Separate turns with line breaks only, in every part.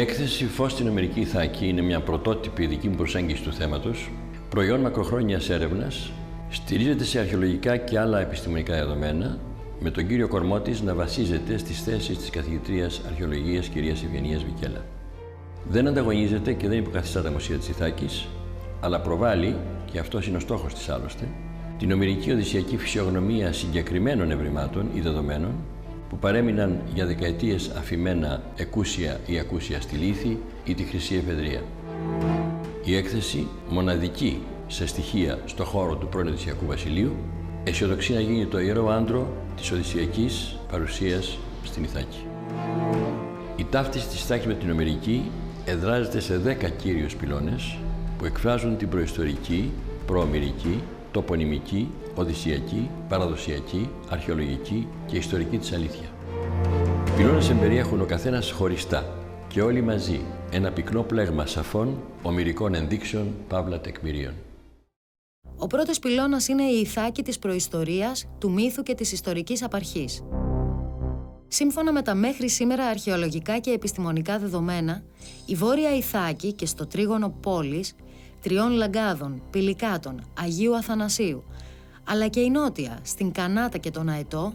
έκθεση «Φως στην Ομηρική Ιθάκη» είναι μια πρωτότυπη δική μου προσέγγιση του θέματος, προϊόν μακροχρόνιας έρευνας, στηρίζεται σε αρχαιολογικά και άλλα επιστημονικά δεδομένα, με τον κύριο κορμό της να βασίζεται στις θέσεις της καθηγητρίας αρχαιολογίας κυρίας Ευγενίας Βικέλα. Δεν ανταγωνίζεται και δεν υποκαθιστά τα μουσεία της Ιθάκης, αλλά προβάλλει, και αυτός είναι ο στόχος της άλλωστε, την ομηρική οδυσσιακή φυσιογνωμία συγκεκριμένων ευρημάτων ή δεδομένων που παρέμειναν για δεκαετίες αφημένα εκούσια ή ακούσια στη Λύθη ή τη Χρυσή Εφεδρεία. Η έκθεση, μοναδική σε στοιχεία στο χώρο του πρώην Οδυσσιακού Βασιλείου, αισιοδοξεί να γίνει το ιερό άντρο της οδυσσιακής παρουσίας στην Ιθάκη. Η ταύτιση της Ιθάκης με την ομηρική εδράζεται σε 10 κύριους πυλώνες που εκφράζουν την προϊστορική, προομηρική, τοπονημική, οδυσσιακή, παραδοσιακή, αρχαιολογική και ιστορική της αλήθεια. Οι πυλώνες εμπεριέχουν ο καθένας χωριστά και όλοι μαζί ένα πυκνό πλέγμα σαφών ομηρικών ενδείξεων παύλα τεκμηρίων.
Ο πρώτος πυλώνας είναι η Ιθάκη της προϊστορίας, του μύθου και της ιστορικής απαρχής. Σύμφωνα με τα μέχρι σήμερα αρχαιολογικά και επιστημονικά δεδομένα, η Βόρεια Ιθάκη και στο τρίγωνο πόλης, Τριών Λαγκάδων, Πηλικάτων, Αγίου Αθανασίου, αλλά και η Νότια, στην Κανάτα και τον Αετό,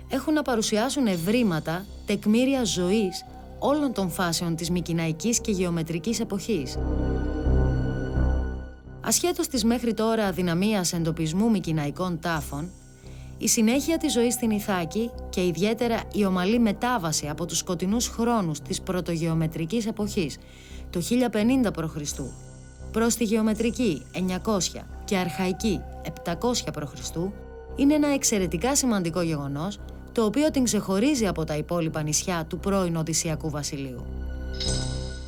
έχουν να παρουσιάσουν ευρήματα, τεκμήρια ζωής όλων των φάσεων της μικηναϊκής και γεωμετρικής εποχής. Ασχέτως της μέχρι τώρα αδυναμίας εντοπισμού μικηναϊκών τάφων, η συνέχεια της ζωής στην Ιθάκη και ιδιαίτερα η ομαλή μετάβαση από τους σκοτεινούς χρόνους της πρωτογεωμετρικής εποχής, το 1050 π.Χ., προς τη γεωμετρική 900 και αρχαϊκή 700 π.Χ., είναι ένα εξαιρετικά σημαντικό γεγονός, το οποίο την ξεχωρίζει από τα υπόλοιπα νησιά του πρώην Οδυσσιακού Βασιλείου.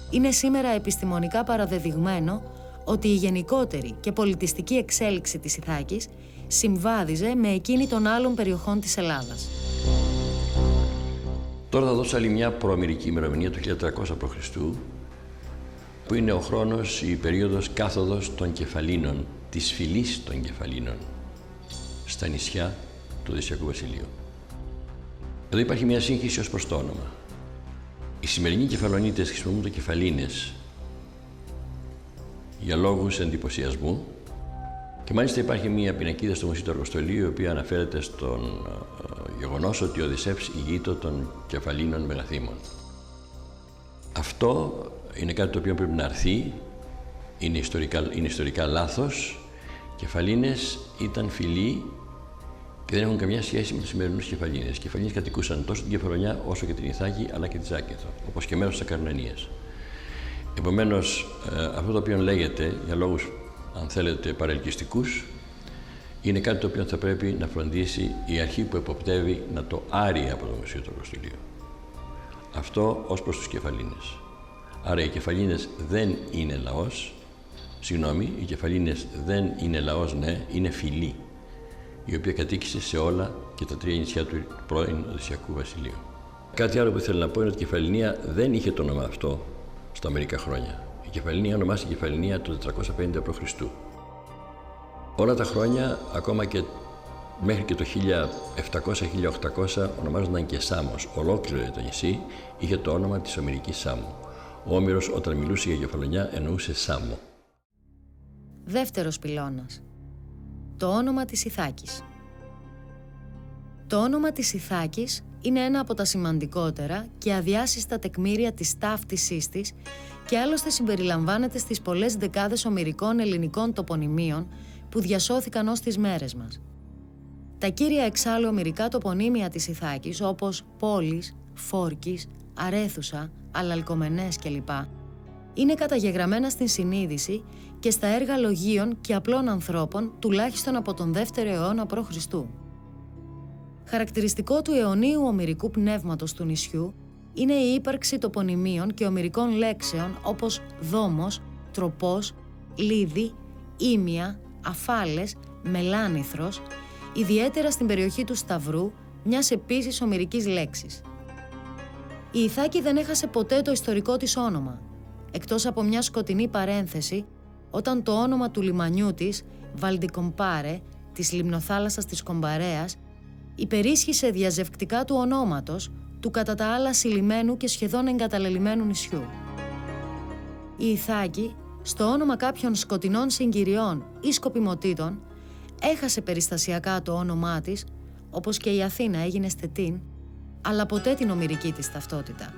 Είναι σήμερα επιστημονικά παραδεδειγμένο ότι η γενικότερη και πολιτιστική εξέλιξη της Ιθάκης συμβάδιζε με εκείνη των άλλων περιοχών της Ελλάδας.
Τώρα θα δώσω άλλη μια προομηρική ημερομηνία του 1300 π.Χ., που είναι ο χρόνος, η περίοδος κάθοδος των κεφαλίνων, της φυλής των κεφαλίνων, στα νησιά του Οδυσσιακού Βασιλείου. Εδώ υπάρχει μια σύγχυση ως προς το όνομα. Οι σημερινοί κεφαλονίτες χρησιμοποιούν το κεφαλίνες για λόγους εντυπωσιασμού και μάλιστα υπάρχει μια πινακίδα στο Μουσείο του Αργοστολίου η οποία αναφέρεται στον γεγονός ότι ο Οδυσσεύς ηγείτο των κεφαλίνων μεγαθύμων. Αυτό είναι κάτι το οποίο πρέπει να αρθεί, είναι ιστορικά λάθος. Κεφαλίνες ήταν φυλοί και δεν έχουν καμιά σχέση με τους σημερινούς κεφαλίνες. Οι κεφαλίνες κατοικούσαν τόσο την Κεφαλονιά όσο και την Ιθάκη αλλά και τη Ζάκυνθο, όπως και μέρος της Ακαρνανίας. Επομένως, αυτό το οποίο λέγεται για λόγους, αν θέλετε, παρελκυστικούς, είναι κάτι το οποίο θα πρέπει να φροντίσει η αρχή που εποπτεύει να το άρει από το Μουσείο του Αργοστολίου. Αυτό ως προς τους κεφαλίνες. Άρα οι κεφαλίνες δεν είναι λαός, οι κεφαλίνες δεν είναι λαός, ναι, είναι φυλή, η οποία κατοίκησε σε όλα και τα 3 νησιά του πρώην Οδυσσιακού Βασιλείου. Κάτι άλλο που θέλω να πω είναι ότι η Κεφαλινία δεν είχε το όνομα αυτό στα μερικά χρόνια. Η Κεφαλινία ονομάστηκε Κεφαλινία το 450 π.Χ. Όλα τα χρόνια, ακόμα και μέχρι και το 1700-1800, ονομάζονταν και Σάμος. Ολόκληρο το νησί είχε το όνομα της Ομηρικής Σάμου. Ο Όμηρος, όταν μιλούσε για Κεφαλονιά, εννοούσε Σάμο.
Δεύτερος πυλώνας. Το όνομα της Ιθάκης. Το όνομα της Ιθάκης είναι ένα από τα σημαντικότερα και αδιάσυστα τεκμήρια της ταύτισής της και άλλωστε συμπεριλαμβάνεται στις πολλές δεκάδες ομηρικών ελληνικών τοπονυμίων που διασώθηκαν ως τις μέρες μας. Τα κύρια εξάλλου ομηρικά τοπονύμια της Ιθάκης, όπως Πόλης, Φόρκης, Αρέθουσα, Αλαλκομενές κλπ., είναι καταγεγραμμένα στην συνείδηση και στα έργα λογίων και απλών ανθρώπων τουλάχιστον από τον 2ο αιώνα π.Χ. Χαρακτηριστικό του αιωνίου ομηρικού πνεύματος του νησιού είναι η ύπαρξη τοπονυμίων και ομηρικών λέξεων όπως δόμος, τροπός, λίδι, ήμια, αφάλες, μελάνηθρος, ιδιαίτερα στην περιοχή του Σταυρού, μιας επίσης ομηρικής λέξης. Η Ιθάκη δεν έχασε ποτέ το ιστορικό της όνομα, εκτός από μια σκοτεινή παρένθεση, όταν το όνομα του λιμανιού της, Βαλντικομπάρε, της λιμνοθάλασσας της Κομπαρέας, υπερίσχυσε διαζευκτικά του ονόματος, του κατά τα άλλα συλλημμένου και σχεδόν εγκαταλελειμμένου νησιού. Η Ιθάκη, στο όνομα κάποιων σκοτεινών συγκυριών ή σκοπιμοτήτων, έχασε περιστασιακά το όνομά της, όπως και η Αθήνα έγινε Στετίν, αλλά ποτέ την ομηρική της ταυτότητα.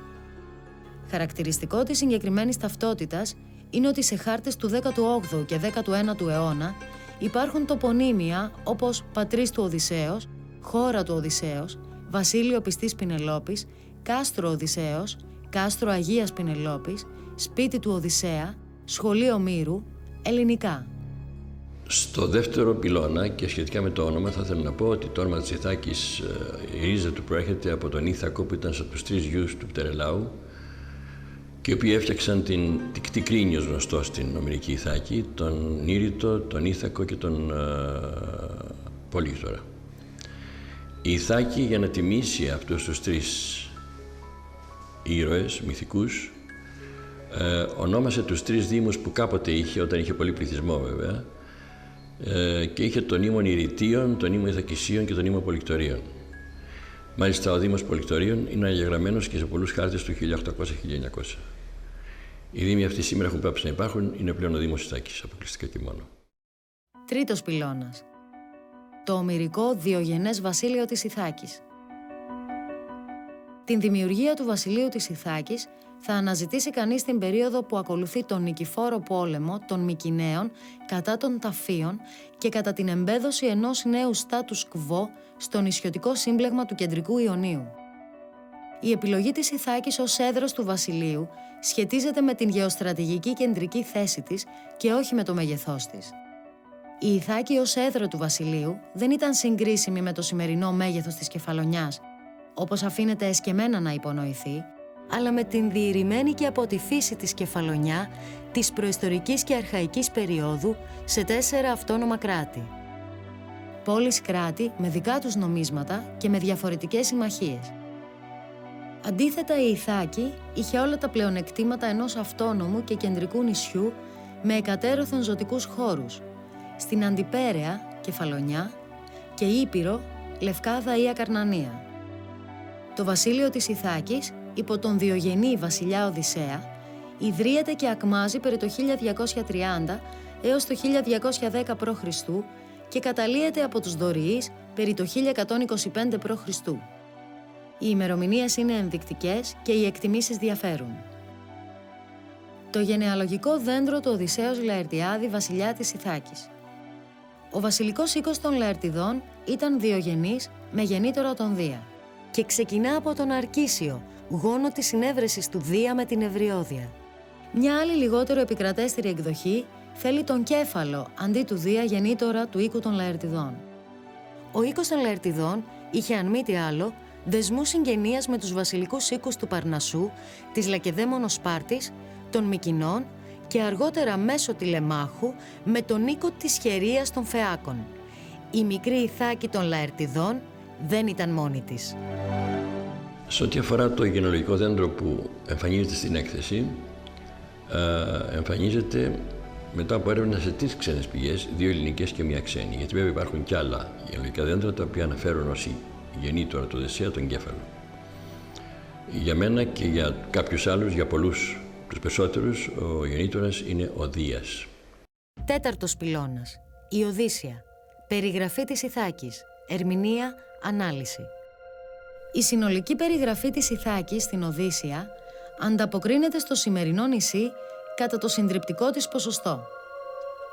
Χαρακτηριστικό της συγκεκριμένης ταυτότητας είναι ότι σε χάρτες του 18ου και 19ου αιώνα υπάρχουν τοπονύμια όπως πατρίς του Οδυσσέως, χώρα του Οδυσσέως, βασίλειο πιστής Πινελόπης, κάστρο Οδυσσέως, κάστρο Αγίας Πινελόπης, σπίτι του Οδυσσέα, σχολείο Μύρου, ελληνικά.
Στο δεύτερο πυλώνα και σχετικά με το όνομα θα ήθελα να πω ότι το όνομα της Ιθάκης, η ρίζα του προέρχεται από τον Ήθακο που ήταν από τους 3 γιους του Πτερελάου και οι οποίοι έφτιαξαν την Κτικρίνη ως γνωστό στην ομηρική Ιθάκη, τον Ήρητο, τον Ήθακο και τον Πολύκτορα. Η Ιθάκη, για να τιμήσει αυτούς τους 3 ήρωες μυθικούς, ονόμασε τους 3 δήμους που κάποτε είχε, όταν είχε πολύ πληθυσμό βέβαια, και είχε τον ήμον Ηρητίων, τον ήμον Ιθακησίων και τον ήμον Πολυκτορίων. Μάλιστα, ο Δήμος Πολυκτορίων είναι αναγεγραμμένος και σε πολλούς χάρτες του 1800-1900. Οι δήμοι αυτοί σήμερα έχουν πάψει να υπάρχουν, είναι πλέον ο Δήμος Ιθάκης, αποκλειστικά και μόνο.
Τρίτος πυλώνας. Το ομηρικό διογενές βασίλειο της Ιθάκης. Την δημιουργία του βασιλείου της Ιθάκης θα αναζητήσει κανείς την περίοδο που ακολουθεί τον νικηφόρο πόλεμο των Μικηναίων κατά των Ταφίων και κατά την εμπέδωση ενός νέου status quo στο νησιωτικό σύμπλεγμα του κεντρικού Ιωνίου. Η επιλογή της Ιθάκης ως έδρος του βασιλείου σχετίζεται με την γεωστρατηγική κεντρική θέση της και όχι με το μέγεθός της. Η Ιθάκη ως έδρο του βασιλείου δεν ήταν συγκρίσιμη με το σημερινό μέγεθος της Κεφαλονιάς, όπως αφήνεται εσκεμμένα να υπονοηθεί, αλλά με την διηρημένη και από τη φύση της Κεφαλονιά της προϊστορικής και αρχαϊκής περίοδου σε 4 αυτόνομα κράτη. Πόλεις κράτη με δικά τους νομίσματα και με διαφορετικές συμμαχίες. Αντίθετα, η Ιθάκη είχε όλα τα πλεονεκτήματα ενός αυτόνομου και κεντρικού νησιού με εκατέρωθεν ζωτικούς χώρους, στην Αντιπέρεα, Κεφαλονιά, και Ήπειρο, Λευκάδα ή Ακαρνανία. Το βασίλειο της Ιθάκης, υπό τον Διογενή βασιλιά Οδυσσέα, ιδρύεται και ακμάζει περί το 1230 έως το 1210 π.Χ. και καταλύεται από τους Δωριείς περί το 1125 π.Χ. Οι ημερομηνίες είναι ενδεικτικές και οι εκτιμήσεις διαφέρουν. Το γενεαλογικό δέντρο του Οδυσσέως Λαερτιάδη, βασιλιά της Ιθάκης. Ο βασιλικός οίκος των Λαερτιδών ήταν Διογενής με γεννήτωρα τον Δία και ξεκινά από τον Αρκίσιο, γόνο της συνέβρεσης του Δία με την Ευριώδεια. Μια άλλη λιγότερο επικρατέστερη εκδοχή θέλει τον Κέφαλο αντί του Δία γεννήτωρα του οίκου των Λαερτιδών. Ο οίκος των Λαερτιδών είχε, αν μη τι άλλο, δεσμούς συγγενείας με τους βασιλικούς οίκους του Παρνασσού, της Λακεδαίμονος Σπάρτης, των Μικηνών και αργότερα μέσω Τηλεμάχου με τον οίκο της Χερίας των Φεάκων. Η μικρή Ιθάκη των Λαερτιδών δεν ήταν μόνη της.
Σε ό,τι αφορά το γενεαλογικό δέντρο που εμφανίζεται στην έκθεση, εμφανίζεται μετά από έρευνα σε 3 ξένες πηγές, 2 ελληνικές και 1 ξένη. Γιατί βέβαια υπάρχουν και άλλα γενεαλογικά δέντρα τα οποία αναφέρουν ως γεννήτωρα του Οδυσσέα τον Κέφαλο. Για μένα και για κάποιους άλλους, για πολλούς, τους περισσότερους, ο γεννήτωρας είναι ο Δίας.
Τέταρτος πυλώνας. Η Οδύσσια. Περιγραφή της Ιθάκης. Ερμηνεία, ανάλυση. Η συνολική περιγραφή της Ιθάκης στην Οδύσσια ανταποκρίνεται στο σημερινό νησί κατά το συντριπτικό της ποσοστό.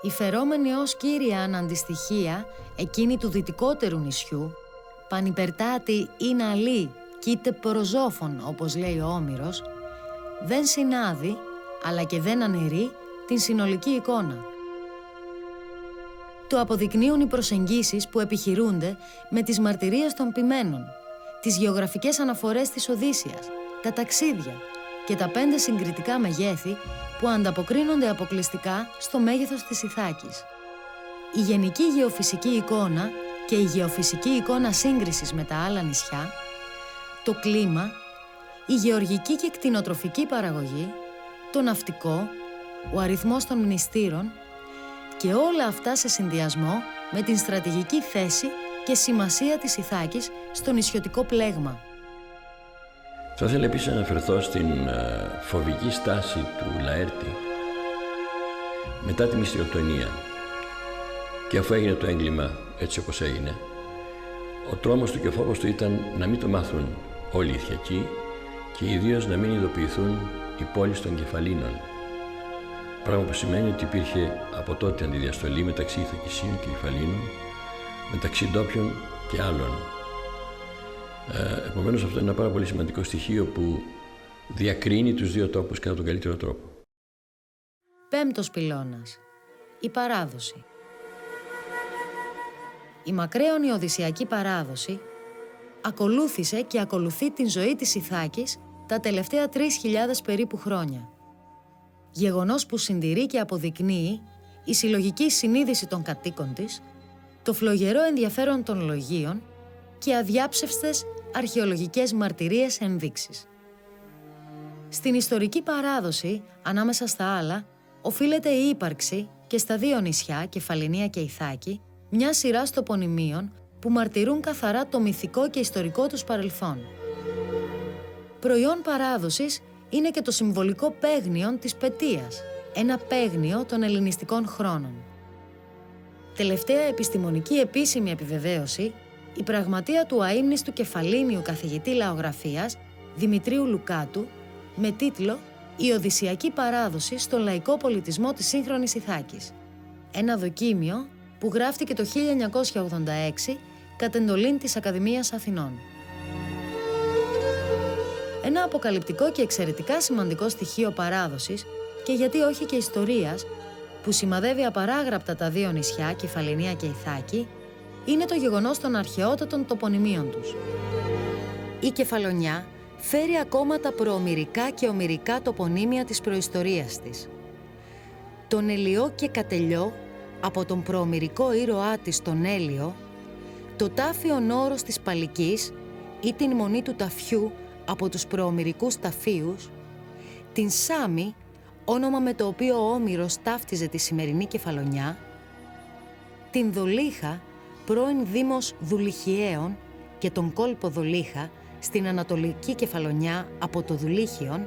Η φερόμενη ως κύρια αναντιστοιχεία εκείνη του δυτικότερου νησιού, πανυπερτάτη είναι αλή κοίτε προζόφων, όπως λέει ο Όμηρος, δεν συνάδει, αλλά και δεν αναιρεί την συνολική εικόνα. Το αποδεικνύουν οι προσεγγίσεις που επιχειρούνται με τις μαρτυρίες των ποιμένων, τις γεωγραφικές αναφορές της Οδύσσιας, τα ταξίδια και τα 5 συγκριτικά μεγέθη που ανταποκρίνονται αποκλειστικά στο μέγεθος της Ιθάκης. Η γενική γεωφυσική εικόνα και η γεωφυσική εικόνα σύγκρισης με τα άλλα νησιά, το κλίμα, η γεωργική και κτηνοτροφική παραγωγή, το ναυτικό, ο αριθμός των μνηστήρων και όλα αυτά σε συνδυασμό με την στρατηγική θέση και σημασία της Ιθάκης στο νησιωτικό πλέγμα.
Θα ήθελα επίσης να αναφερθώ στην φοβική στάση του Λαέρτη μετά τη μυστηριοκτονία και αφού έγινε το έγκλημα έτσι όπως έγινε, ο τρόμος του και ο φόβος του ήταν να μην το μάθουν όλοι οι Ιθιακοί και ιδίως να μην ειδοποιηθούν οι πόλεις των Κεφαλίνων. Πράγμα που σημαίνει ότι υπήρχε από τότε αντιδιαστολή μεταξύ Ιθακησίων και Κεφαλίνων, μεταξύ ντόπιων και άλλων. Επομένως αυτό είναι ένα πάρα πολύ σημαντικό στοιχείο που διακρίνει τους δύο τόπους κατά τον καλύτερο τρόπο.
Πέμπτος πυλώνας. Η παράδοση. Η μακραίωνη οδυσσειακή παράδοση ακολούθησε και ακολουθεί την ζωή της Ιθάκης τα τελευταία 3.000 περίπου χρόνια. Γεγονός που συντηρεί και αποδεικνύει η συλλογική συνείδηση των κατοίκων της, το φλογερό ενδιαφέρον των λογίων και αδιάψευστες αρχαιολογικές μαρτυρίες ενδείξεις. Στην ιστορική παράδοση, ανάμεσα στα άλλα, οφείλεται η ύπαρξη και στα δύο νησιά, Κεφαλινία και Ιθάκη, μια σειρά τοπονυμίων που μαρτυρούν καθαρά το μυθικό και ιστορικό τους παρελθόν. Προϊόν παράδοσης είναι και το συμβολικό παίγνιον της Πετίας, ένα παίγνιο των ελληνιστικών χρόνων. Τελευταία επιστημονική επίσημη επιβεβαίωση, η πραγματεία του αείμνηστου κεφαλίνιου καθηγητή λαογραφίας Δημητρίου Λουκάτου, με τίτλο «Η Οδυσσειακή παράδοση στο λαϊκό πολιτισμό της σύγχρονης Ιθάκης». Ένα δοκίμιο που γράφτηκε το 1986 κατ' εντολήν της Ακαδημίας Αθηνών. Ένα αποκαλυπτικό και εξαιρετικά σημαντικό στοιχείο παράδοσης και γιατί όχι και ιστορίας, που σημαδεύει απαράγραπτα τα δύο νησιά, Κεφαλινία και Ιθάκη, είναι το γεγονός των αρχαιότατων τοπονυμίων τους. Η Κεφαλονιά φέρει ακόμα τα προομηρικά και ομηρικά τοπονύμια της προϊστορίας της. Τον Ελιό και Κατελιό από τον προομηρικό ήρωά της τον Έλιο, το τάφιον όρος της Παλικής ή την μονή του ταφιού από τους προομηρικούς ταφίους, την Σάμι, όνομα με το οποίο ο Όμηρος ταύτιζε τη σημερινή Κεφαλονιά, την Δολίχα, πρώην δήμος Δουλιχιαίων και τον κόλπο Δολίχα στην Ανατολική Κεφαλονιά από το Δουλίχιον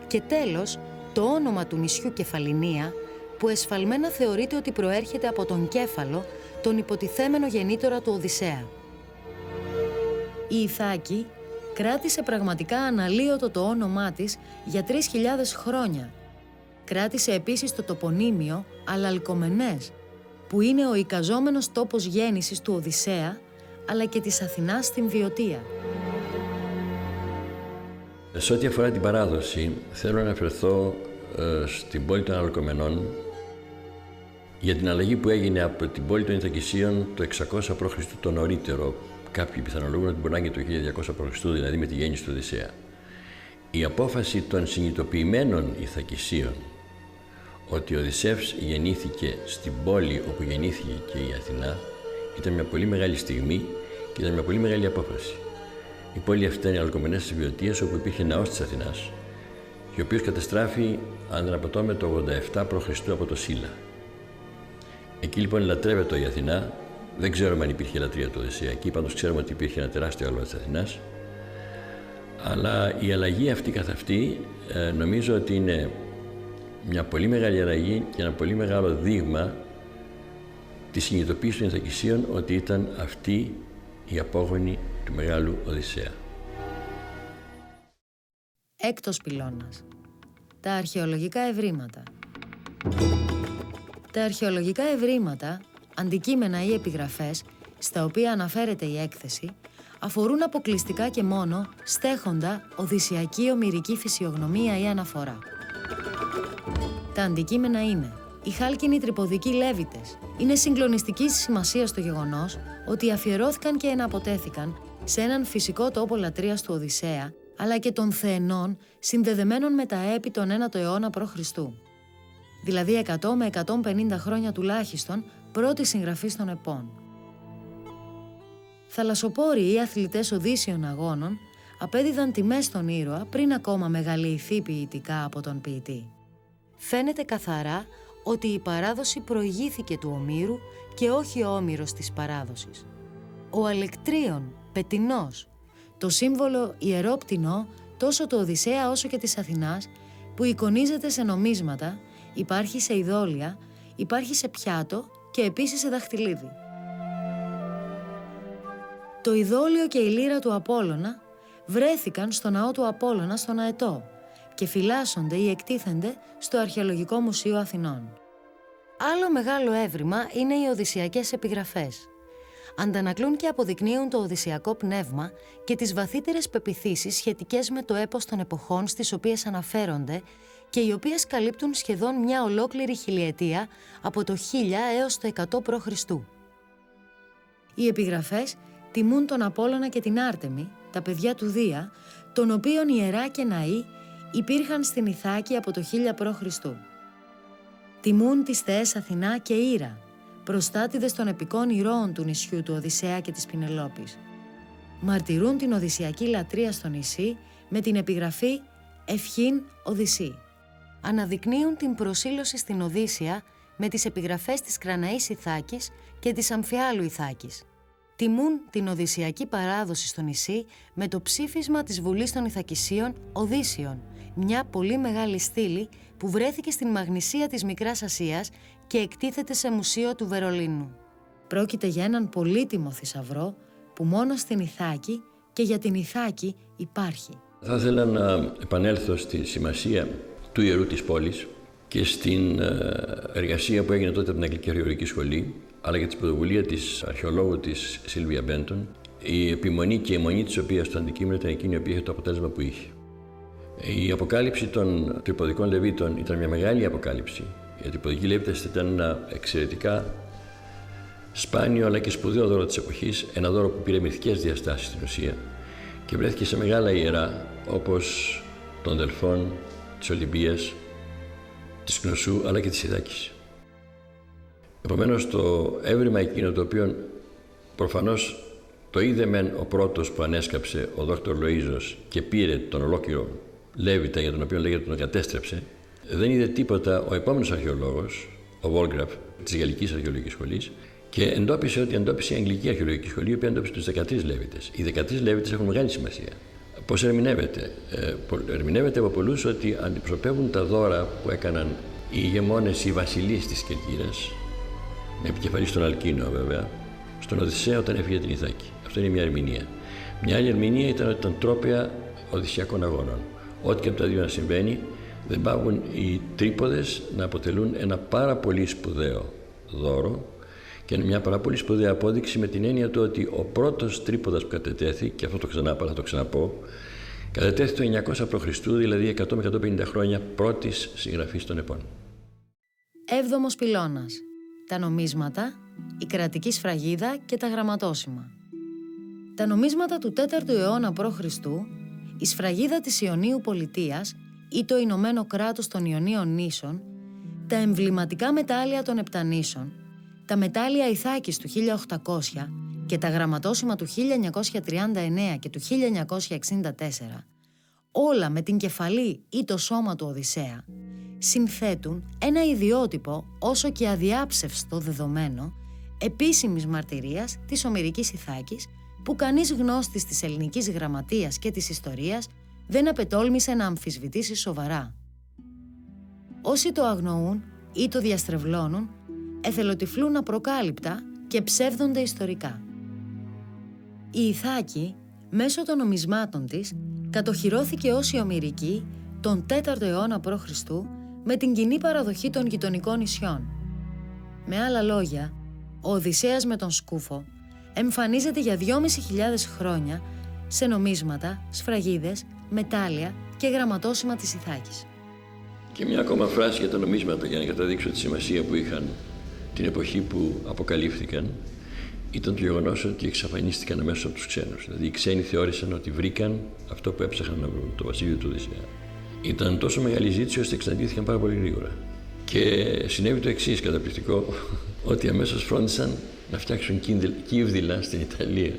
και τέλος το όνομα του νησιού Κεφαλινία που εσφαλμένα θεωρείται ότι προέρχεται από τον Κέφαλο, τον υποτιθέμενο γεννήτορα του Οδυσσέα. Η Ιθάκη κράτησε πραγματικά αναλύωτο το όνομά της για 3.000 χρόνια. Κράτησε επίσης το τοπονύμιο Αλαλκομενές, που είναι ο εικαζόμενος τόπος γέννησης του Οδυσσέα, αλλά και της Αθηνάς στην Βιωτία.
Σε ό,τι αφορά την παράδοση, θέλω να αναφερθώ στην πόλη των Αλαλκομενών για την αλλαγή που έγινε από την πόλη των Ιθακησίων το 600 π.Χ. το νωρίτερο. Κάποιοι πιθανολογούν ότι μπορεί να είναι το 1200 π.Χ., δηλαδή με τη γέννηση του Οδυσσέα. Η απόφαση των συνειδητοποιημένων Ιθακησίων ότι ο Οδυσσεύς γεννήθηκε στην πόλη όπου γεννήθηκε και η Αθηνά ήταν μια πολύ μεγάλη στιγμή και ήταν μια πολύ μεγάλη απόφαση. Η πόλη αυτή ήταν οι Αλαλκομενές της Βιωτίας, όπου υπήρχε ναός της Αθηνάς, και ο οποίος καταστράφη, αν δεν απατώμε, το 87 π.Χ. από το Σύλλα. Εκεί λοιπόν λατρεύεται η Αθηνά. Δεν ξέρουμε αν υπήρχε λατρεία του Οδυσσέα εκεί, πάντως ξέρουμε ότι υπήρχε ένα τεράστιο άλμα της Αθηνάς. Αλλά η αλλαγή αυτή καθ' αυτή νομίζω ότι είναι μια πολύ μεγάλη αλλαγή και ένα πολύ μεγάλο δείγμα της συνειδητοποίησης των Ιθακησίων ότι ήταν αυτή η απόγονη του μεγάλου Οδυσσέα.
Έκτος πυλώνας. Τα αρχαιολογικά ευρήματα. Τα αρχαιολογικά ευρήματα, αντικείμενα ή επιγραφές, στα οποία αναφέρεται η έκθεση, αφορούν αποκλειστικά και μόνο στέχοντα οδυσσειακή ομηρική φυσιογνωμία ή αναφορά. Τα αντικείμενα είναι οι χάλκινοι τρυποδικοί Λέβητες. Είναι συγκλονιστικής σημασίας το γεγονός ότι αφιερώθηκαν και εναποτέθηκαν σε έναν φυσικό τόπο λατρείας του Οδυσσέα, αλλά και των Θεενών συνδεδεμένων με τα έπι τον 1ο αιώνα π.Χ. Δηλαδή 100 με 150 χρόνια τουλάχιστον πρώτη συγγραφής των επών. Θαλασσοπόροι ή αθλητές Οδύσσιων αγώνων απέδιδαν τιμές στον ήρωα πριν ακόμα μεγαλειηθεί ποιητικά από τον ποιητή. Φαίνεται καθαρά ότι η παράδοση προηγήθηκε του Ομήρου και όχι ο Όμηρος της παράδοσης. Ο Αλεκτρίων, Πετινός, το σύμβολο ιερό πτηνό τόσο του Οδυσσέα όσο και της Αθηνάς, που εικονίζεται σε νομίσματα, Υπάρχει σε ειδόλια, υπάρχει σε πιάτο και επίσης σε δαχτυλίδι. Το ειδόλιο και η λύρα του Απόλλωνα βρέθηκαν στο ναό του Απόλλωνα στον Αετό και φυλάσσονται ή εκτίθενται στο Αρχαιολογικό Μουσείο Αθηνών. Άλλο μεγάλο έβριμα είναι οι οδυσσιακές επιγραφές. Αντανακλούν και αποδεικνύουν το οδυσσιακό πνεύμα και τις βαθύτερες πεποιθήσεις σχετικές με το έπος των εποχών στις οποίες αναφέρονται και οι οποίες καλύπτουν σχεδόν μια ολόκληρη χιλιετία από το 1000 έως το 100 π.Χ. Οι επιγραφές τιμούν τον Απόλλωνα και την Άρτεμη, τα παιδιά του Δία, των οποίων ιερά και ναοί υπήρχαν στην Ιθάκη από το 1000 π.Χ. Τιμούν τις θεές Αθηνά και Ήρα, προστάτηδες των επικών ηρώων του νησιού του Οδυσσέα και της Πηνελόπης. Μαρτυρούν την οδυσσιακή λατρεία στο νησί με την επιγραφή «Ευχήν Οδυσσή». Αναδεικνύουν την προσήλωση στην Οδύσσεια με τις επιγραφές της Κραναής Ιθάκης και της Αμφιάλου Ιθάκης. Τιμούν την οδυσσιακή παράδοση στο νησί με το ψήφισμα της Βουλής των Ιθακησίων Οδύσσιων, μια πολύ μεγάλη στήλη που βρέθηκε στην Μαγνησία της Μικράς Ασίας και εκτίθεται σε μουσείο του Βερολίνου. Πρόκειται για έναν πολύτιμο θησαυρό που μόνο στην Ιθάκη και για την Ιθάκη υπάρχει.
Θα ήθελα να επανέλθω στη σημασία του ιερού της πόλης και στην εργασία που έγινε τότε από την Αγγλική Αρχαιολογική Σχολή, αλλά και την πρωτοβουλία της αρχαιολόγου της Σίλβια Μπέντον, η επιμονή και η αιμονή της οποίας το αντικείμενο ήταν εκείνη η οποία είχε το αποτέλεσμα που είχε. Η αποκάλυψη των τρυποδικών Λεβίτων ήταν μια μεγάλη αποκάλυψη. Οι τρυποδικοί Λεβίτες ήταν ένα εξαιρετικά σπάνιο αλλά και σπουδαίο δώρο της εποχής, ένα δώρο που πήρε μυθικές διαστάσεις στην ουσία και βρέθηκε σε μεγάλα ιερά όπως των Δελφών, της Ολυμπίας, της Κνωσού αλλά και της Ιθάκης. Επομένως, το έβριμα εκείνο το οποίο προφανώς το είδε μεν ο πρώτος που ανέσκαψε ο Δόκτωρ Λοΐζος και πήρε τον ολόκληρο Λέβητα για τον οποίο λέγεται τον κατέστρεψε, δεν είδε τίποτα ο επόμενος αρχαιολόγος, ο Βόλγραφ της Γαλλικής Αρχαιολογικής Σχολής, και εντόπισε ότι εντόπισε η Αγγλική Αρχαιολογική Σχολή, η οποία εντόπισε τους 13 Λέβητες. Οι 13 Λέβητες έχουν μεγάλη σημασία. Πώς ερμηνεύεται? Ερμηνεύεται από πολλούς ότι αντιπροσωπεύουν τα δώρα που έκαναν οι ηγεμόνες, οι βασιλείς της Κερκύρας, με επικεφαλής τον Αλκίνο βέβαια, στον Οδυσσέα όταν έφυγε την Ιθάκη. Αυτό είναι μια ερμηνεία. Μια άλλη ερμηνεία ήταν ότι ήταν τρόπαια Οδυσσιακών αγώνων. Ό,τι και από τα δύο να συμβαίνει, δεν πάβουν οι τρίποδες να αποτελούν ένα πάρα πολύ σπουδαίο δώρο και μια πάρα πολύ σπουδαία απόδειξη με την έννοια του ότι ο πρώτος τρίποδας που κατετέθη, και αυτό θα το ξαναπώ, κατετέθη το 900 π.Χ., δηλαδή 100 με 150 χρόνια πρώτης συγγραφής των επών.
7ος πυλώνας. Τα νομίσματα, η κρατική σφραγίδα και τα γραμματόσημα. Τα νομίσματα του 4ου αιώνα π.Χ., η σφραγίδα της Ιωνίου Πολιτείας ή το Ηνωμένο Κράτος των Ιωνίων Νήσων, τα εμβληματικά μετάλλια των Επτανήσων, τα μετάλλια Ιθάκης του 1800 και τα γραμματόσημα του 1939 και του 1964, όλα με την κεφαλή ή το σώμα του Οδυσσέα, συνθέτουν ένα ιδιότυπο όσο και αδιάψευστο δεδομένο επίσημης μαρτυρίας της Ομηρικής Ιθάκης που κανείς γνώστης της ελληνικής γραμματείας και της ιστορίας δεν απετόλμησε να αμφισβητήσει σοβαρά. Όσοι το αγνοούν ή το διαστρεβλώνουν, εθελοτυφλούν απροκάλυπτα και ψεύδονται ιστορικά. Η Ιθάκη, μέσω των νομισμάτων της, κατοχυρώθηκε ως η Ομηρική τον 4ο αιώνα π.Χ. με την κοινή παραδοχή των γειτονικών νησιών. Με άλλα λόγια, ο Οδυσσέας με τον Σκούφο εμφανίζεται για 2.500 χρόνια σε νομίσματα, σφραγίδες, μετάλλια και γραμματόσημα της Ιθάκης.
Και μια ακόμα φράση για τα νομίσματα για να καταδείξω τη σημασία που είχαν την εποχή που αποκαλύφθηκαν, ήταν το γεγονός ότι εξαφανίστηκαν αμέσως από τους ξένους. Δηλαδή οι ξένοι θεώρησαν ότι βρήκαν αυτό που έψαχναν να βρουν, το βασίλειο του Οδυσσέα. Ήταν τόσο μεγάλη ζήτηση ώστε εξαντλήθηκαν πάρα πολύ γρήγορα. Και συνέβη το εξής καταπληκτικό, ότι αμέσως φρόντισαν να φτιάξουν κύβδηλα στην Ιταλία,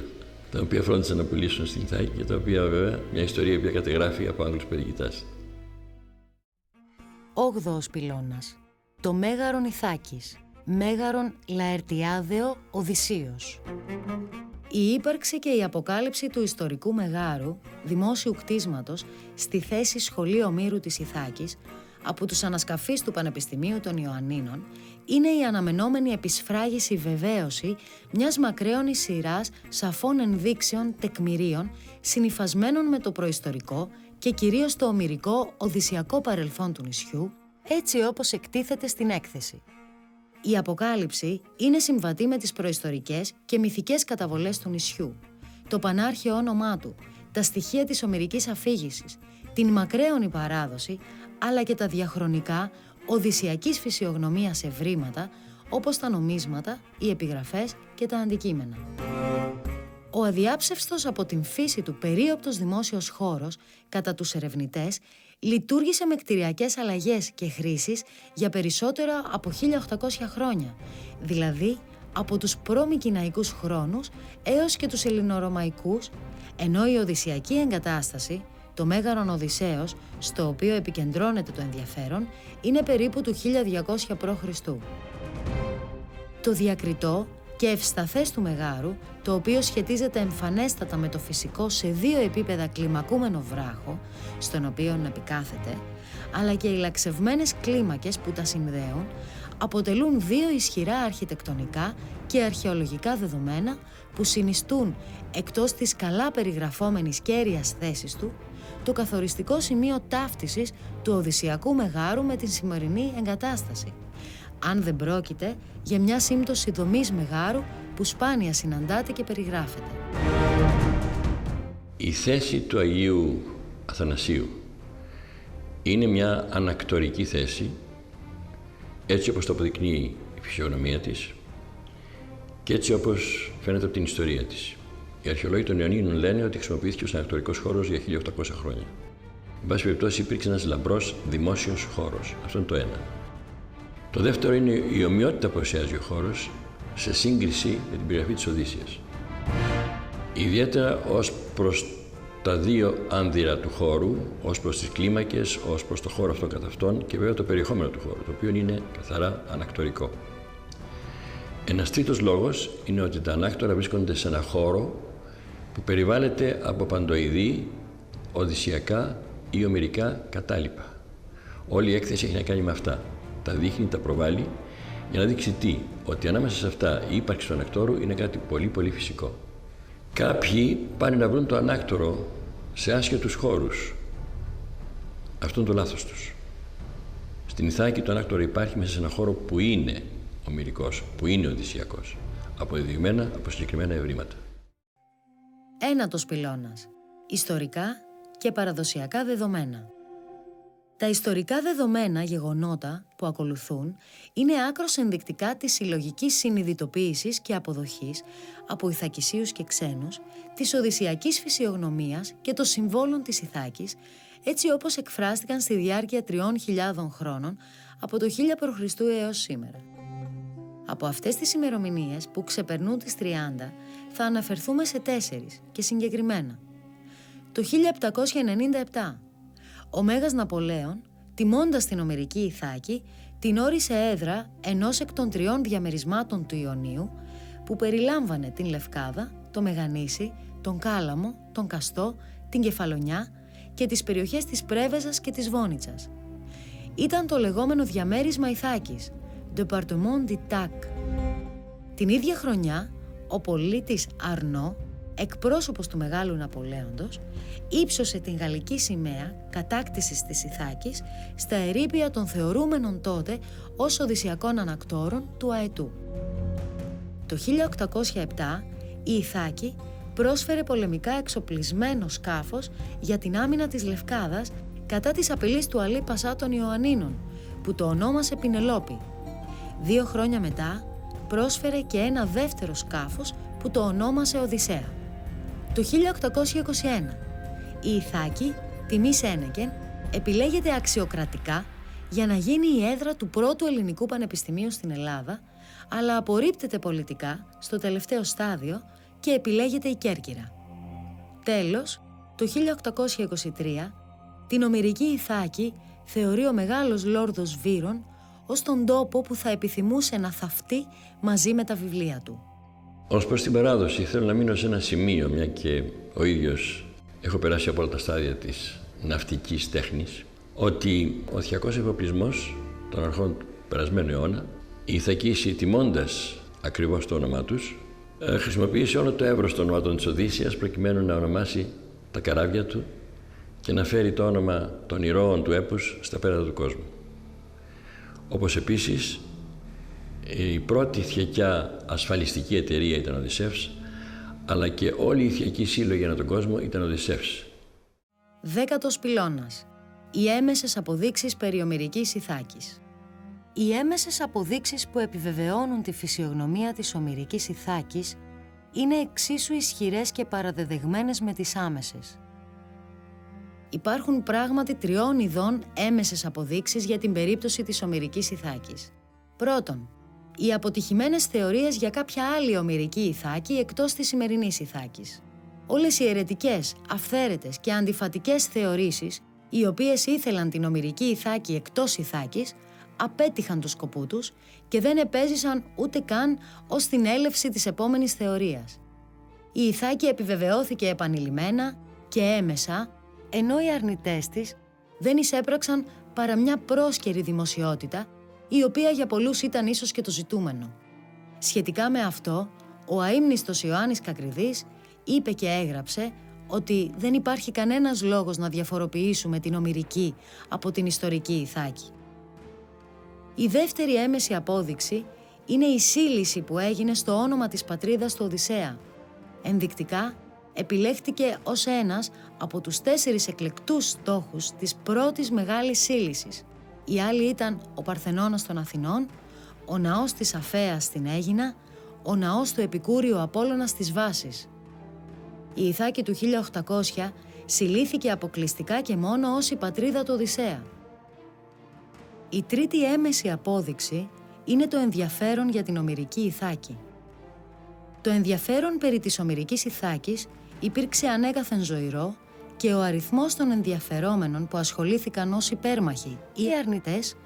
τα οποία φρόντισαν να πουλήσουν στην Ιθάκη και τα οποία βέβαια μια ιστορία που κατεγράφει από Άγγλους περιηγητάς.
8ος πυλώνας. Το Μέγαρον Ιθάκης. Μέγαρον Λαερτιάδεο Οδυσσίος. Η ύπαρξη και η αποκάλυψη του ιστορικού μεγάρου, δημόσιου κτίσματος, στη θέση σχολείου Ομήρου της Ιθάκης, από τους ανασκαφείς του Πανεπιστημίου των Ιωαννίνων είναι η αναμενόμενη επισφράγηση βεβαίωση μιας μακραίωνης σειράς σαφών ενδείξεων τεκμηρίων συνυφασμένων με το προϊστορικό και κυρίως το ομηρικό οδυσσιακό παρελθόν του νησιού, έτσι όπως εκτίθεται στην έκθεση. Η αποκάλυψη είναι συμβατή με τις προϊστορικές και μυθικές καταβολές του νησιού, το πανάρχαιο όνομά του, τα στοιχεία της ομηρικής αφήγησης, την μακραίωνη παράδοση, αλλά και τα διαχρονικά οδυσσιακής φυσιογνωμίας ευρήματα, όπως τα νομίσματα, οι επιγραφές και τα αντικείμενα. Ο αδιάψευστος από την φύση του περίοπτος δημόσιος χώρος, κατά τους ερευνητές, λειτουργήσε με κτηριακές αλλαγές και χρήσεις για περισσότερα από 1800 χρόνια, δηλαδή από τους προ-μικηναϊκούς χρόνους έως και τους ελληνορωμαϊκούς, ενώ η οδυσσιακή εγκατάσταση, το Μέγαρον Οδυσσέως, στο οποίο επικεντρώνεται το ενδιαφέρον, είναι περίπου του 1200 π.Χ. Το διακριτό και ευσταθές του Μεγάρου, το οποίο σχετίζεται εμφανέστατα με το φυσικό σε 2 επίπεδα κλιμακούμενο βράχο, στον οποίο επικάθεται, αλλά και οι λαξευμένες κλίμακες που τα συνδέουν, αποτελούν 2 ισχυρά αρχιτεκτονικά και αρχαιολογικά δεδομένα που συνιστούν, εκτός της καλά περιγραφόμενης κέρυας θέσης του, το καθοριστικό σημείο ταύτισης του Οδυσσιακού Μεγάρου με την σημερινή εγκατάσταση, αν δεν πρόκειται για μια σύμπτωση δομής μεγάρου που σπάνια συναντάται και περιγράφεται.
Η θέση του Αγίου Αθανασίου είναι μια ανακτορική θέση, έτσι όπως το αποδεικνύει η φυσιογνωμία της και έτσι όπως φαίνεται από την ιστορία της. Οι αρχαιολόγοι των Ιωαννίνων λένε ότι χρησιμοποιήθηκε ως ανακτορικός χώρος για 1800 χρόνια. Εν πάση περιπτώσει, υπήρξε ένας λαμπρός δημόσιος χώρος. Αυτό είναι το ένα. Το δεύτερο είναι η ομοιότητα που παρουσιάζει ο χώρος σε σύγκριση με την περιγραφή της Οδύσσειας. Ιδιαίτερα ως προς τα 2 άνδυρα του χώρου, ως προς τις κλίμακες, ως προς το χώρο αυτό καθ' αυτόν και βέβαια το περιεχόμενο του χώρου, το οποίο είναι καθαρά ανακτορικό. Ένας τρίτος λόγος είναι ότι τα ανάκτορα βρίσκονται σε ένα χώρο που περιβάλλεται από παντοειδή, οδυσσιακά ή ομηρικά κατάλοιπα. Όλη η έκθεση έχει να κάνει με αυτά. Τα δείχνει, τα προβάλλει, για να δείξει τι, ότι ανάμεσα σε αυτά η ύπαρξη του ανακτόρου είναι κάτι πολύ πολύ φυσικό. Κάποιοι πάνε να βρουν το ανάκτορο σε άσχετους χώρους. Αυτό είναι το λάθος τους. Στην Ιθάκη το ανάκτορο υπάρχει μέσα σε ένα χώρο που είναι ομηρικός, που είναι οδυσσιακός, αποδεδειγμένα από συγκεκριμένα ευρήματα.
Ένατος πυλώνας. Ιστορικά και παραδοσιακά δεδομένα. Τα ιστορικά δεδομένα γεγονότα που ακολουθούν είναι άκρως ενδεικτικά της συλλογικής συνειδητοποίησης και αποδοχής από Ιθακισίους και ξένους, της οδυσσιακής φυσιογνωμίας και των συμβόλων της Ιθάκης, έτσι όπως εκφράστηκαν στη διάρκεια 3.000 χρόνων από το 1000 π.Χ. έως σήμερα. Από αυτές τις ημερομηνίες που ξεπερνούν τις 30 θα αναφερθούμε σε 4 και συγκεκριμένα. Το 1797 ο Μέγας Ναπολέων, τιμώντας την ομηρική Ιθάκη, την όρισε έδρα ενός εκ των 3 διαμερισμάτων του Ιωνίου, που περιλάμβανε την Λευκάδα, το Μεγανήσι, τον Κάλαμο, τον Καστό, την Κεφαλονιά και τις περιοχές της Πρέβεζας και της Βόνιτσας. Ήταν το λεγόμενο διαμέρισμα Ιθάκης, Département d'Ithaque. Την ίδια χρονιά, ο πολίτης Αρνό, εκπρόσωπος του Μεγάλου Ναπολέοντος, ύψωσε την γαλλική σημαία κατάκτησης της Ιθάκης στα ερείπια των θεωρούμενων τότε ως οδυσσιακών ανακτόρων του Αετού. Το 1807 η Ιθάκη πρόσφερε πολεμικά εξοπλισμένο σκάφος για την άμυνα της Λευκάδας κατά της απειλής του Αλή Πασά των Ιωαννίνων, που το ονόμασε Πινελόπη. 2 χρόνια μετά πρόσφερε και ένα δεύτερο σκάφος που το ονόμασε Οδυσσέα. Το 1821 η Ιθάκη, τιμή Σένεκεν, επιλέγεται αξιοκρατικά για να γίνει η έδρα του πρώτου ελληνικού πανεπιστημίου στην Ελλάδα, αλλά απορρίπτεται πολιτικά στο τελευταίο στάδιο και επιλέγεται η Κέρκυρα. Τέλος, το 1823 την ομηρική Ιθάκη θεωρεί ο μεγάλος Λόρδος Βύρων ως τον τόπο που θα επιθυμούσε να θαυτεί μαζί με τα βιβλία του.
Ως προς την παράδοση, θέλω να μείνω σε ένα σημείο, μια και ο ίδιος έχω περάσει από όλα τα στάδια της ναυτικής τέχνης. ότι ο Ιθακικός εφοπλισμός των αρχών του περασμένου αιώνα, οι Ιθακοί τιμώντας ακριβώς το όνομά τους, χρησιμοποίησε όλο το εύρος των ονομάτων της Οδύσσειας προκειμένου να ονομάσει τα καράβια του και να φέρει το όνομα των ηρώων του έπους στα πέρατα του κόσμου. Όπως επίσης, η πρώτη ιθιακιά ασφαλιστική εταιρεία ήταν ο Οδυσσεύς, αλλά και όλοι οι ιθιακοί σύλλογοι ανά τον κόσμο ήταν ο Οδυσσεύς.
10ος πυλώνας. Οι έμεσες αποδείξεις περί ομηρικής Ιθάκης. Οι έμεσες αποδείξεις που επιβεβαιώνουν τη φυσιογνωμία της ομηρικής Ιθάκης είναι εξίσου ισχυρές και παραδεδεγμένες με τις άμεσες. Υπάρχουν πράγματι 3 ειδών έμεσες αποδείξεις για την περίπτωση της ομηρικής Ιθάκης. Πρώτον, οι αποτυχημένες θεωρίες για κάποια άλλη ομηρική Ιθάκη εκτός της σημερινής Ιθάκης. Όλες οι αιρετικές, αυθαίρετες και αντιφατικές θεωρήσεις, οι οποίες ήθελαν την ομηρική Ιθάκη εκτός Ιθάκης, απέτυχαν το σκοπό τους και δεν επέζησαν ούτε καν ως την έλευση της επόμενης θεωρίας. Η Ιθάκη επιβεβαιώθηκε επανειλημμένα και έμεσα, ενώ οι αρνητές της δεν εισέπραξαν παρά μια πρόσκαιρη δημοσιότητα, η οποία για πολλούς ήταν ίσως και το ζητούμενο. Σχετικά με αυτό, ο αείμνηστος Ιωάννης Κακριδής είπε και έγραψε ότι δεν υπάρχει κανένας λόγος να διαφοροποιήσουμε την ομηρική από την ιστορική Ιθάκη. Η δεύτερη έμεση απόδειξη είναι η σύλληση που έγινε στο όνομα της πατρίδας του Οδυσσέα. Ενδεικτικά, επιλέχθηκε ως ένας από τους 4 εκλεκτούς στόχους της πρώτης μεγάλης σύλλησης. Οι άλλοι ήταν ο Παρθενώνας των Αθηνών, ο ναός της Αφέας στην Αίγινα, ο ναός του Επικούριου Απόλλωνας στις Βάσεις. Η Ιθάκη του 1800 συλλήθηκε αποκλειστικά και μόνο ως η πατρίδα του Οδυσσέα. Η τρίτη έμεση απόδειξη είναι το ενδιαφέρον για την ομηρική Ιθάκη. Το ενδιαφέρον περί της ομηρικής Ιθάκης υπήρξε ανέκαθεν ζωηρό και ο αριθμός των ενδιαφερόμενων που ασχολήθηκαν ως υπέρμαχοι ή αρνητές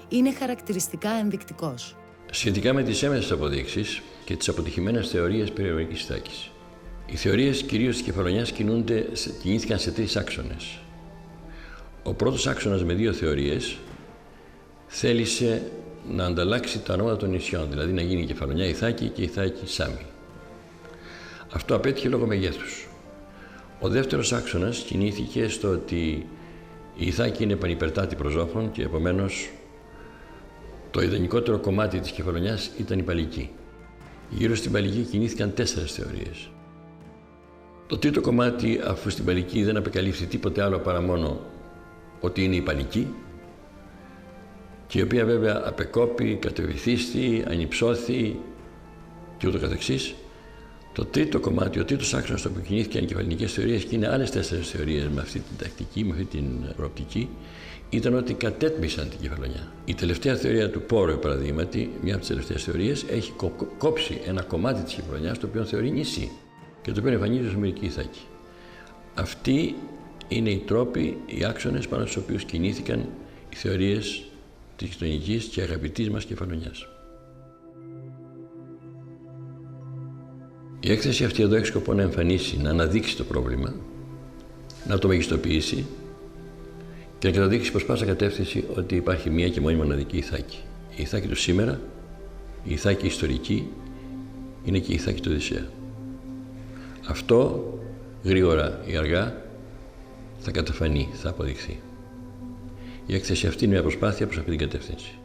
είναι χαρακτηριστικά ενδεικτικός.
Σχετικά με τις έμεσες αποδείξεις και τις αποτυχημένες θεωρίες περί ομηρικής Ιθάκης. Οι θεωρίες κυρίως της Κεφαλονιάς κινήθηκαν σε 3 άξονες. Ο πρώτος άξονας με 2 θεωρίες θέλησε να ανταλλάξει τα ονόματα των νησιών, δηλαδή να γίνει η Κεφαλονιά Ιθάκη και η Ιθάκη Σάμι. Αυτό απέτυχε λόγω μεγέθους. Ο δεύτερος άξονας κινήθηκε στο ότι η Ιθάκη είναι πανυπερτάτη προσώπων και επομένως το ιδανικότερο κομμάτι της Κεφαλονιάς ήταν η Παλική. Γύρω στην Παλική κινήθηκαν 4 θεωρίες. Το τρίτο κομμάτι, αφού στην Παλική δεν απεκαλύφθη τίποτε άλλο παρά μόνο ότι είναι η Παλική, και η οποία βέβαια απεκόπη, κατεβυθίστη, ανυψώθη και ούτω καθεξής, το τρίτο κομμάτι, ο τρίτος άξονας στο που κινήθηκαν οι κεφαλικές θεωρίες και είναι άλλες 4 θεωρίες με αυτή την τακτική, με αυτή την προοπτική, ήταν ότι κατέτμησαν την Κεφαλονιά. Η τελευταία θεωρία του Πόρου, παραδείγματι, μια από τις τελευταίες θεωρίες, έχει κόψει ένα κομμάτι της Κεφαλονιάς, το οποίο θεωρεί νησί και το οποίο εμφανίζει ως ομηρική Ιθάκη. Αυτοί είναι οι τρόποι, οι άξονες πάνω στους οποίους κινήθηκαν οι θεωρίες της γειτονικής και αγαπητής μας Κεφαλονιάς. Η έκθεση αυτή εδώ έχει σκοπό να εμφανίσει, να αναδείξει το πρόβλημα, να το μεγιστοποιήσει και να καταδείξει προς πάσα κατεύθυνση ότι υπάρχει μία και μόνη μοναδική Ιθάκη. Η Ιθάκη του σήμερα, η Ιθάκη ιστορική, είναι και η Ιθάκη του Οδυσσέα. Αυτό γρήγορα ή αργά θα καταφανεί, θα αποδειχθεί. Η έκθεση αυτή είναι μια προσπάθεια προς αυτή την κατεύθυνση.